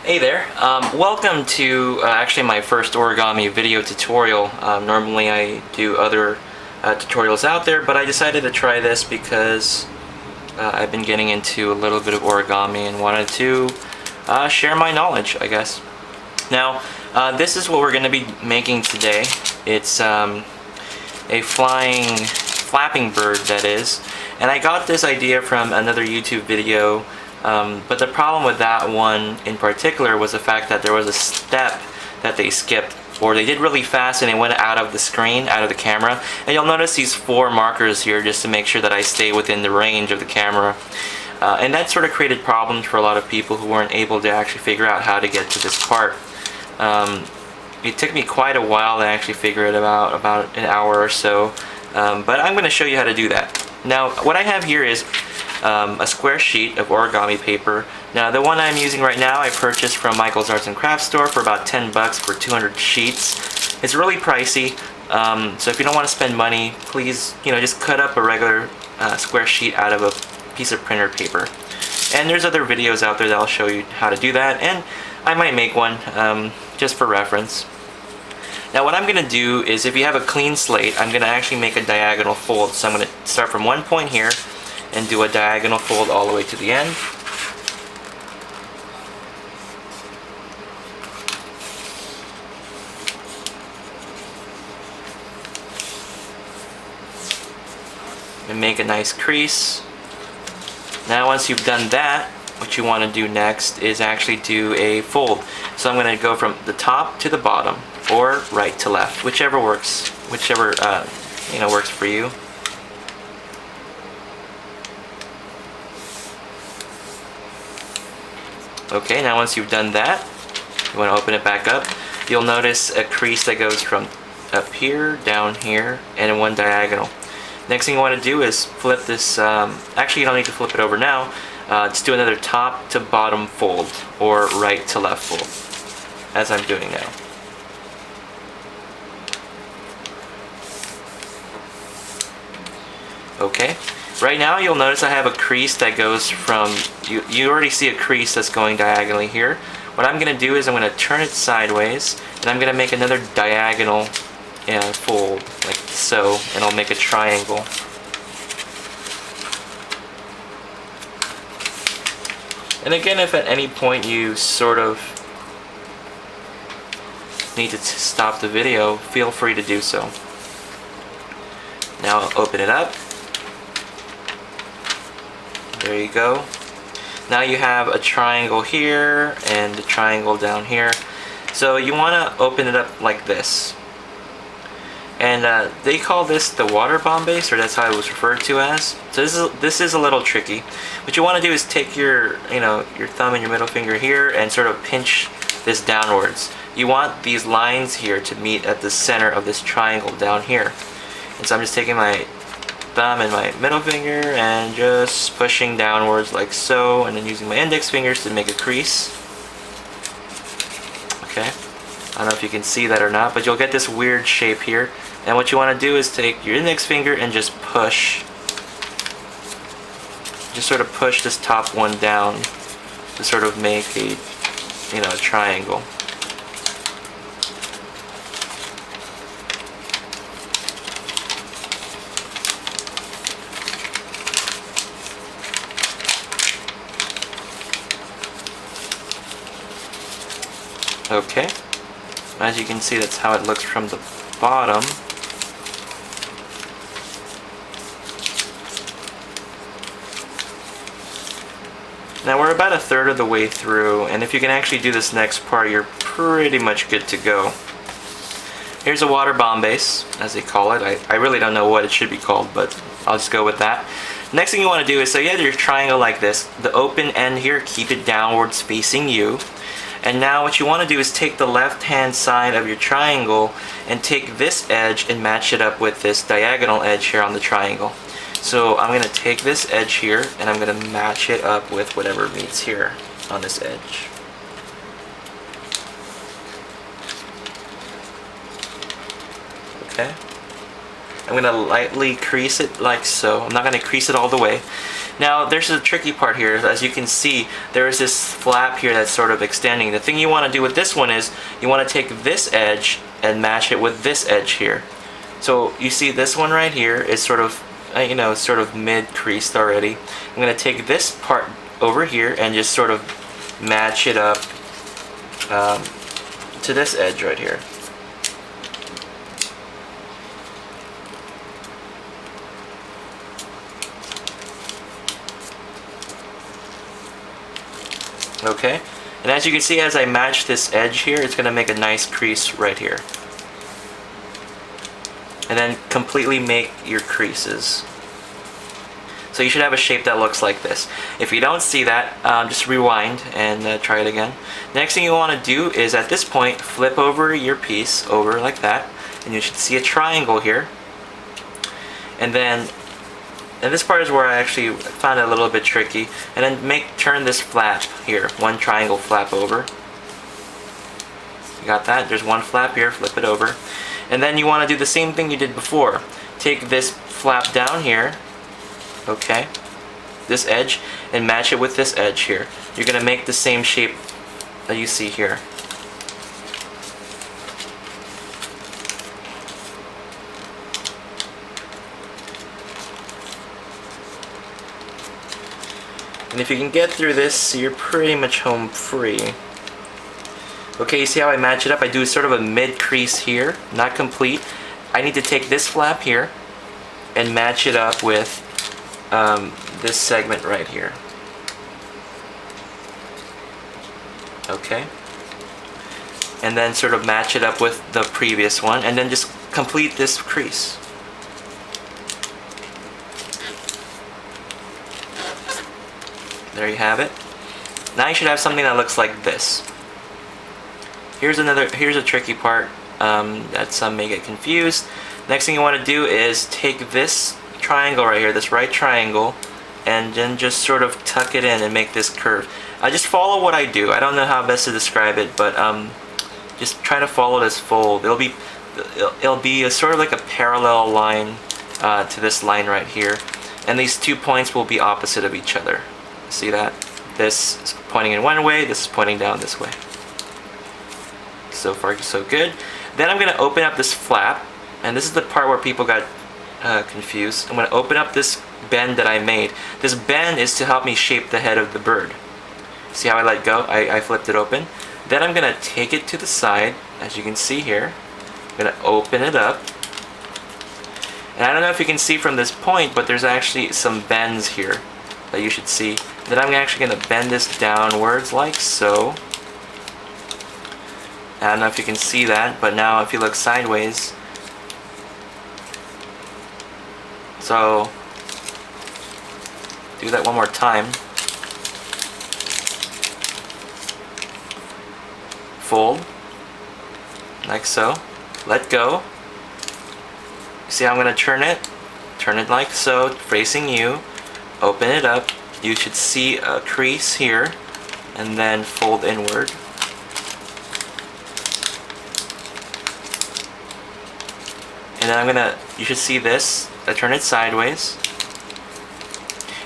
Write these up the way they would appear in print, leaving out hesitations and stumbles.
Hey there, welcome to actually my first origami video tutorial. Normally I do other tutorials out there, but I decided to try this because I've been getting into a little bit of origami and wanted to share my knowledge, I guess. Now, this is what we're going to be making today. It's a flapping bird, that is. And I got this idea from another YouTube video. But the problem with that one in particular was the fact that there was a step that they skipped, or they did really fast and it went out of the screen, out of the camera. And you'll notice these 4 markers here just to make sure that I stay within the range of the camera. And that sort of created problems for a lot of people who weren't able to actually figure out how to get to this part. It took me quite a while to actually figure it out, about an hour or so. But I'm going to show you how to do that. Now, what I have here is a square sheet of origami paper. Now, the one I'm using right now I purchased from Michael's Arts and Crafts store for about 10 bucks for 200 sheets. It's really pricey, so if you don't want to spend money, please, just cut up a regular square sheet out of a piece of printer paper. And there's other videos out there that'll show you how to do that, and I might make one just for reference. Now, what I'm going to do is, if you have a clean slate, I'm going to actually make a diagonal fold. So I'm going to start from one point here and do a diagonal fold all the way to the end. And make a nice crease. Now, once you've done that, what you want to do next is actually do a fold. So I'm going to go from the top to the bottom, or right to left, whichever works, whichever works for you. Okay, now once you've done that, you want to open it back up. You'll notice a crease that goes from up here, down here, and in one diagonal. Next thing you want to do is flip this, actually you don't need to flip it over now, just do another top to bottom fold, or right to left fold, as I'm doing now. Okay, right now you'll notice I have a crease that goes from, you already see a crease that's going diagonally here. What I'm going to do is I'm going to turn it sideways, and I'm going to make another diagonal fold, like so, and I'll make a triangle. And again, if at any point you sort of need to stop the video, feel free to do so. Now I'll open it up. There you go. Now you have a triangle here and a triangle down here. So you want to open it up like this. And they call this the water bomb base, or that's how it was referred to as. So this is a little tricky. What you want to do is take your your thumb and your middle finger here and sort of pinch this downwards. You want these lines here to meet at the center of this triangle down here. And so I'm just taking my thumb and my middle finger and just pushing downwards like so, and then using my index fingers to make a crease. Okay, I don't know if you can see that or not, but you'll get this weird shape here. And what you want to do is take your index finger and just push, just sort of push this top one down to sort of make a a triangle. Okay, as you can see, that's how it looks from the bottom. Now we're about a third of the way through, and if you can actually do this next part, you're pretty much good to go. Here's a water bomb base, as they call it. I really don't know what it should be called, but I'll just go with that. Next thing you want to do is, so you have your triangle like this. The open end here, keep it downwards facing you. And now what you want to do is take the left hand side of your triangle and take this edge and match it up with this diagonal edge here on the triangle. So I'm going to take this edge here and I'm going to match it up with whatever meets here on this edge. Okay. I'm gonna lightly crease it like so. I'm not gonna crease it all the way. Now there's a tricky part here. As you can see, there is this flap here that's sort of extending. The thing you want to do with this one is you want to take this edge and match it with this edge here. So you see this one right here is sort of sort of mid creased already. I'm gonna take this part over here and just sort of match it up to this edge right here. Okay, and as you can see, as I match this edge here, it's gonna make a nice crease right here. And then completely make your creases. So you should have a shape that looks like this. If you don't see that, just rewind and try it again. Next thing you want to do is at this point, flip over your piece over like that, and you should see a triangle here. And this part is where I actually found it a little bit tricky. And then turn this flap here, one triangle flap over. You got that? There's one flap here, flip it over. And then you want to do the same thing you did before. Take this flap down here, okay, this edge, and match it with this edge here. You're going to make the same shape that you see here. And if you can get through this, you're pretty much home free. Okay, you see how I match it up? I do sort of a mid crease here, not complete. I need to take this flap here and match it up with this segment right here. Okay. And then sort of match it up with the previous one, and then just complete this crease. There you have it. Now you should have something that looks like this. Here's a tricky part that some may get confused. Next thing you want to do is take this triangle right here, this right triangle, and then just sort of tuck it in and make this curve. Just follow what I do. I don't know how best to describe it, but just try to follow this fold. It'll be a sort of like a parallel line to this line right here, and these 2 points will be opposite of each other. See that? This is pointing in one way, this is pointing down this way. So far so good. Then I'm going to open up this flap, and this is the part where people got confused. I'm going to open up this bend that I made. This bend is to help me shape the head of the bird. See how I let go? I flipped it open. Then I'm going to take it to the side, as you can see here. I'm going to open it up. And I don't know if you can see from this point, but there's actually some bends here that you should see. Then I'm actually going to bend this downwards like so. I don't know if you can see that, but now if you look sideways, so do that one more time. Fold, like so. Let go. See how I'm going to turn it? Turn it like so, facing you. Open it up. You should see a crease here, and then fold inward. And then you should see this. I turn it sideways.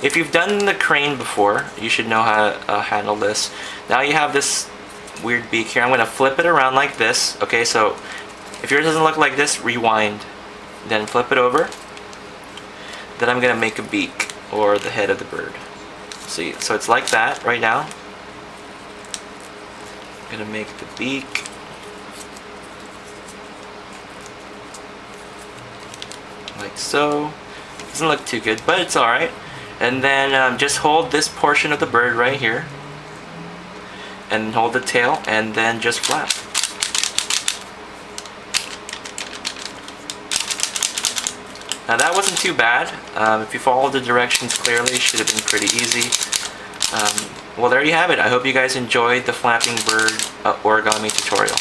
If you've done the crane before, you should know how to handle this. Now you have this weird beak here. I'm going to flip it around like this. Okay, so if yours doesn't look like this, rewind. Then flip it over. Then I'm going to make a beak, or the head of the bird. See, so it's like that right now. I'm going to make the beak. Like so. Doesn't look too good, but it's alright. And then just hold this portion of the bird right here, and hold the tail, and then just flap. Now that wasn't too bad. If you followed the directions clearly, it should have been pretty easy. Well, there you have it. I hope you guys enjoyed the flapping bird origami tutorial.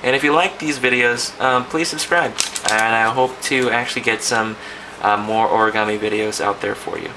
And if you like these videos, please subscribe. And I hope to actually get some more origami videos out there for you.